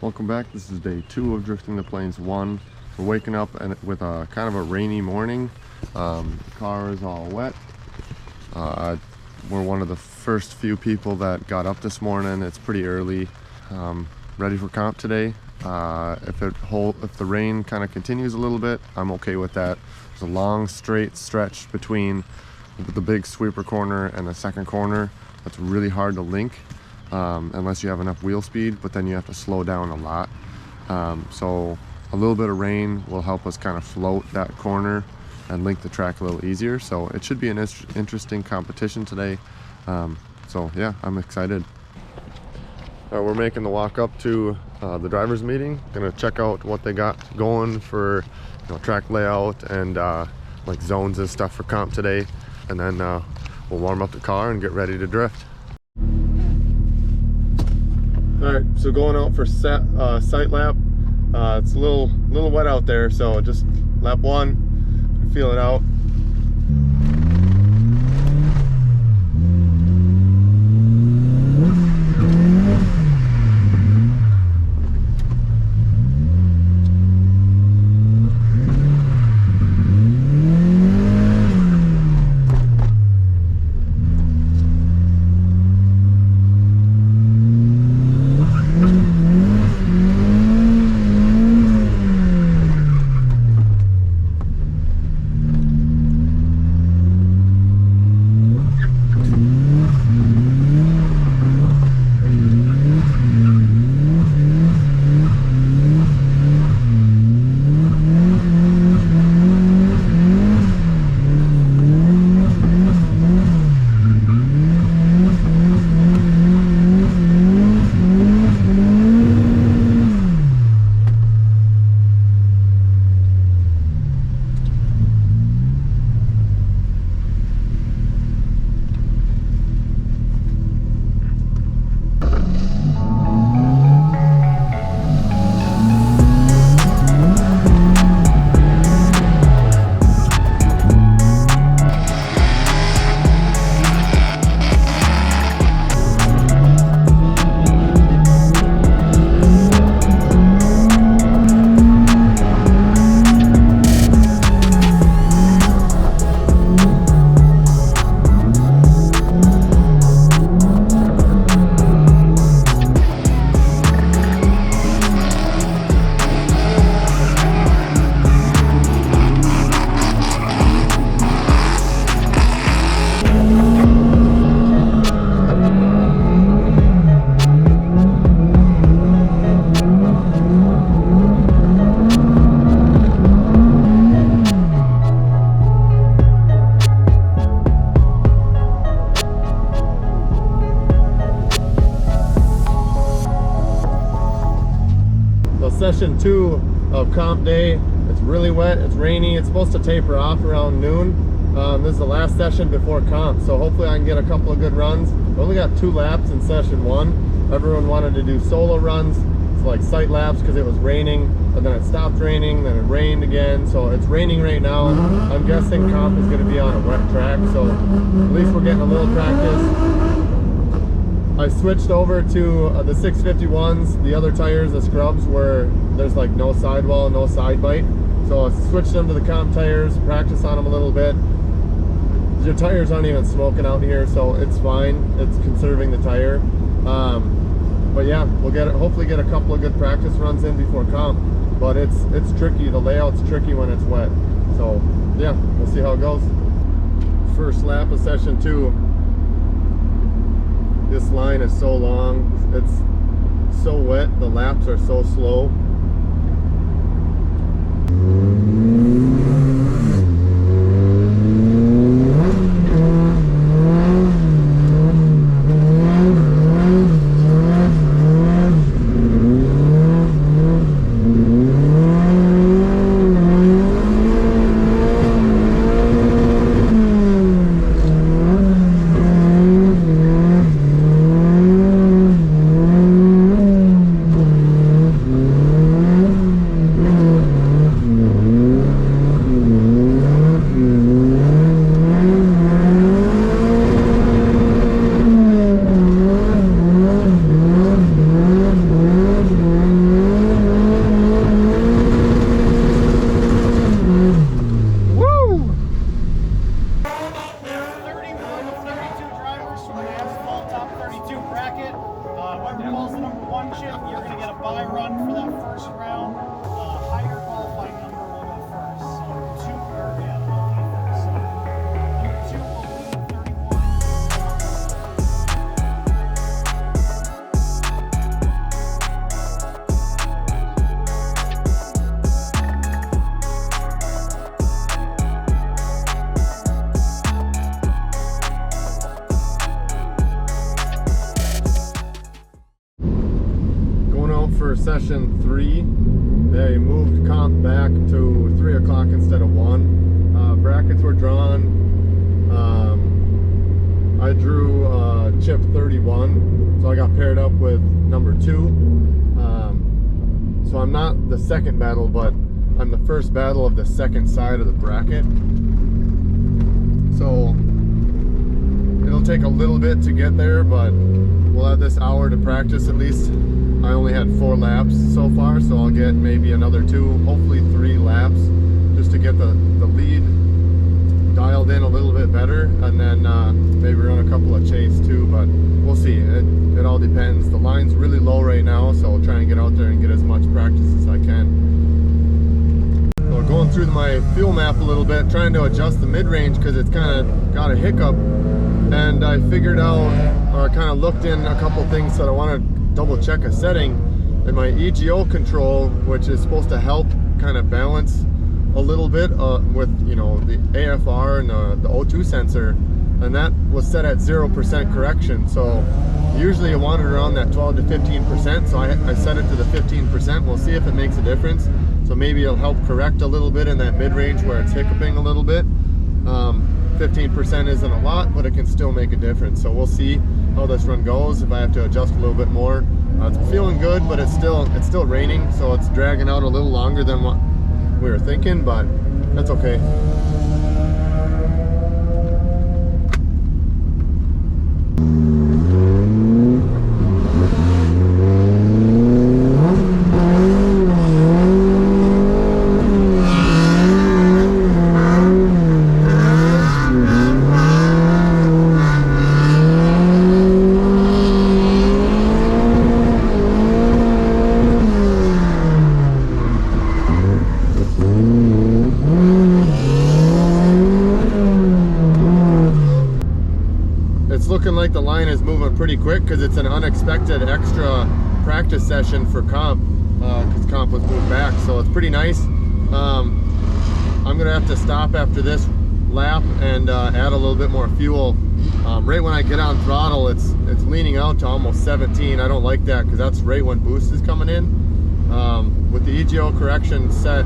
Welcome back. This is day 2 of Drifting the Plains 1. We're waking up with a kind of a rainy morning. Car is all wet. We're one of the first few people that got up this morning. It's pretty early. Ready for comp today. If the rain kind of continues a little bit, I'm okay with that. There's a long straight stretch between the big sweeper corner and the second corner that's really hard to link. Unless you have enough wheel speed, but then you have to slow down a lot. So a little bit of rain will help us kind of float that corner and link the track a little easier. So it should be an interesting competition today. So yeah, I'm excited. We're making the walk up to the drivers meeting. Gonna check out what they got going for track layout and like zones and stuff for comp today. And then we'll warm up the car and get ready to drift. Alright, so going out for sight lap. It's a little wet out there, so just lap 1, feel it out. Session 2 of comp day. It's really wet, it's rainy, it's supposed to taper off around noon. This is the last session before comp, so hopefully I can get a couple of good runs. We only got 2 laps in session 1. Everyone wanted to do solo runs, so like sight laps because it was raining, and then it stopped raining, then it rained again, so it's raining right now. I'm guessing comp is going to be on a wet track, so at least we're getting a little practice. I switched over to the 651s, the other tires, the scrubs, where there's like no sidewall, no side bite. So I switched them to the comp tires, practice on them a little bit. Your tires aren't even smoking out here, so it's fine. It's conserving the tire. But yeah, we'll hopefully get a couple of good practice runs in before comp. But it's tricky. The layout's tricky when it's wet. So yeah, we'll see how it goes. First lap of session 2. This line is so long, it's so wet, the laps are so slow. qualifies the number 1 chip, you're going to get a bye run for that first round. Higher qualifying number will go first. So number 2 will lead first. So number 2 will lead 31. For session 3, they moved comp back to 3 o'clock instead of 1. Brackets were drawn. I drew chip 31, so I got paired up with number 2. So I'm not the second battle, but I'm the first battle of the second side of the bracket. So it'll take a little bit to get there, but we'll have this hour to practice at least. I only had 4 laps so far, so I'll get maybe another 2, hopefully 3 laps, just to get the lead dialed in a little bit better, and then maybe run a couple of chase too, but we'll see. It all depends. The line's really low right now, so I'll try and get out there and get as much practice as I can. So going through my fuel map a little bit, trying to adjust the mid-range because it's kind of got a hiccup, and I figured out, or kind of looked in a couple things that I want to double check a setting in my EGO control, which is supposed to help kind of balance a little bit with, you know, the AFR and the O2 sensor, and that was set at 0% correction. So usually I want it around that 12 to 15%, so I set it to the 15%. We'll see if it makes a difference. So maybe it'll help correct a little bit in that mid-range where it's hiccuping a little bit. 15% isn't a lot, but it can still make a difference. So we'll see how this run goes, if I have to adjust a little bit more. It's feeling good, but it's still raining, so it's dragging out a little longer than what we were thinking, but that's okay. Looking like the line is moving pretty quick because it's an unexpected extra practice session for comp, because comp was moved back, so it's pretty nice. I'm gonna have to stop after this lap and add a little bit more fuel. Right when I get on throttle, it's leaning out to almost 17. I don't like that because that's right when boost is coming in. With the EGO correction set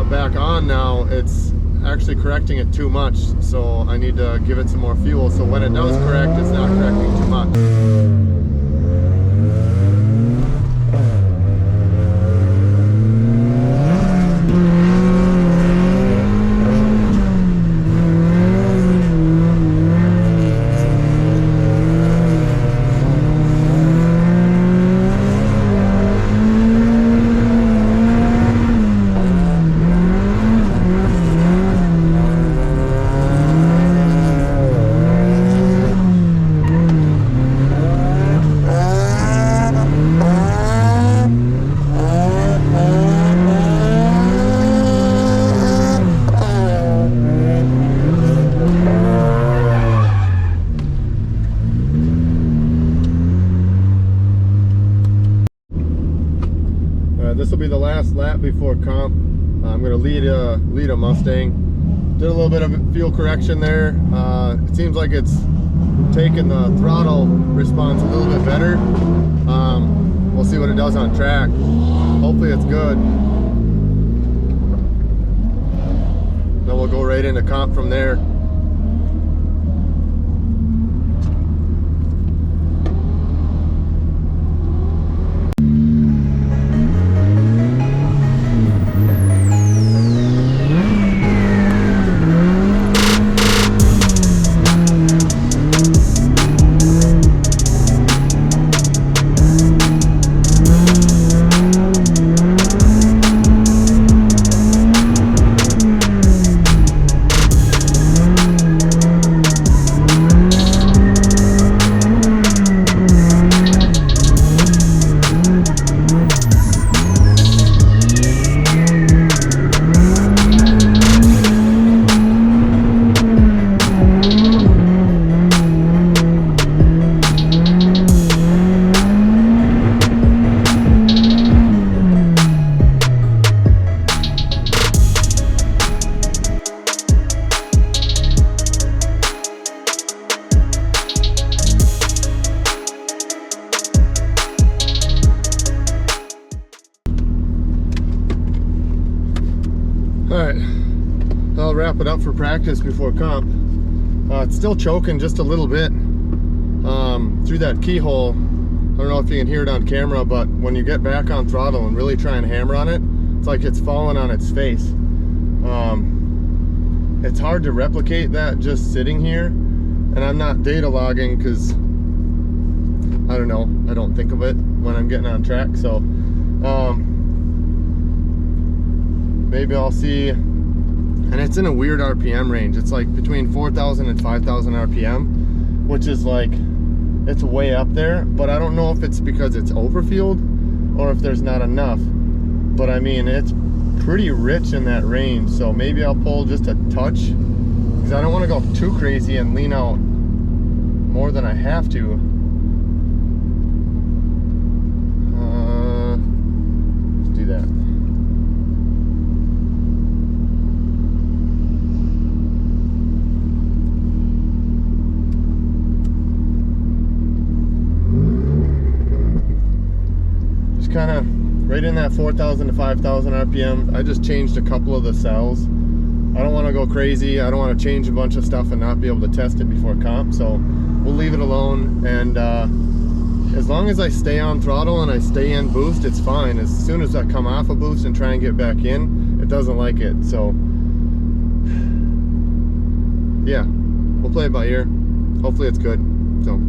back on now, it's actually correcting it too much, so I need to give it some more fuel, so when it does correct, it's not correcting too much. This will be the last lap before comp. I'm going to lead a Mustang. Did a little bit of fuel correction there. It seems like it's taking the throttle response a little bit better. We'll see what it does on track. Hopefully it's good. Then we'll go right into comp from there. Alright, I'll wrap it up for practice before comp. It's still choking just a little bit through that keyhole. I don't know if you can hear it on camera, but when you get back on throttle and really try and hammer on it, it's like it's falling on its face. It's hard to replicate that just sitting here, and I'm not data logging because I don't know, I don't think of it when I'm getting on track. So maybe I'll see. And it's in a weird RPM range. It's like between 4,000 and 5,000 RPM, which is like, it's way up there, but I don't know if it's because it's overfueled or if there's not enough. But I mean, it's pretty rich in that range, so maybe I'll pull just a touch, because I don't want to go too crazy and lean out more than I have to. Let's do that. Kind of right in that 4,000 to 5,000 RPM. I just changed a couple of the cells. I don't want to go crazy. I don't want to change a bunch of stuff and not be able to test it before comp, so we'll leave it alone. And as long as I stay on throttle and I stay in boost, it's fine. As soon as I come off a boost and try and get back in, it doesn't like it. So yeah, we'll play it by ear. Hopefully it's good. So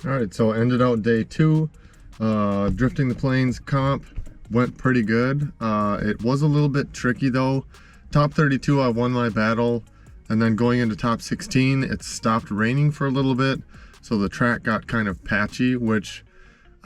All right, so ended out day 2. Drifting the Plains comp went pretty good. It was a little bit tricky though. Top 32, I won my battle, and then going into top 16, it stopped raining for a little bit, so the track got kind of patchy, which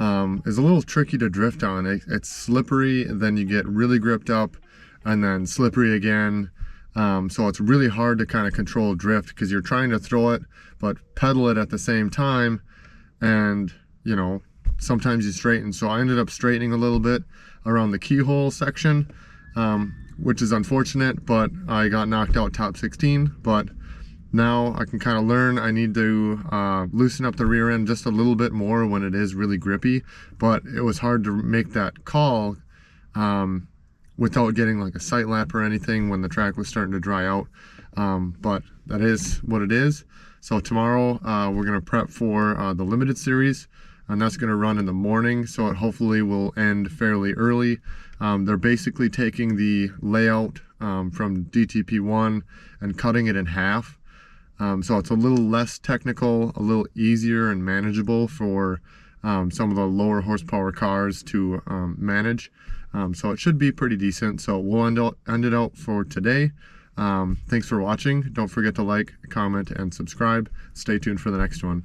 is a little tricky to drift on. It's slippery, then you get really gripped up, and then slippery again. So it's really hard to kind of control drift because you're trying to throw it but pedal it at the same time, and you know, sometimes you straighten. So I ended up straightening a little bit around the keyhole section, which is unfortunate, but I got knocked out top 16. But now I can kind of learn. I need to loosen up the rear end just a little bit more when it is really grippy, but it was hard to make that call without getting like a sight lap or anything when the track was starting to dry out. But that is what it is. So tomorrow we're going to prep for the limited series, and that's going to run in the morning, so it hopefully will end fairly early. They're basically taking the layout from DTP1 and cutting it in half. So it's a little less technical, a little easier and manageable for some of the lower horsepower cars to manage. So it should be pretty decent. So we'll end it out for today. Thanks for watching. Don't forget to like, comment, and subscribe. Stay tuned for the next one.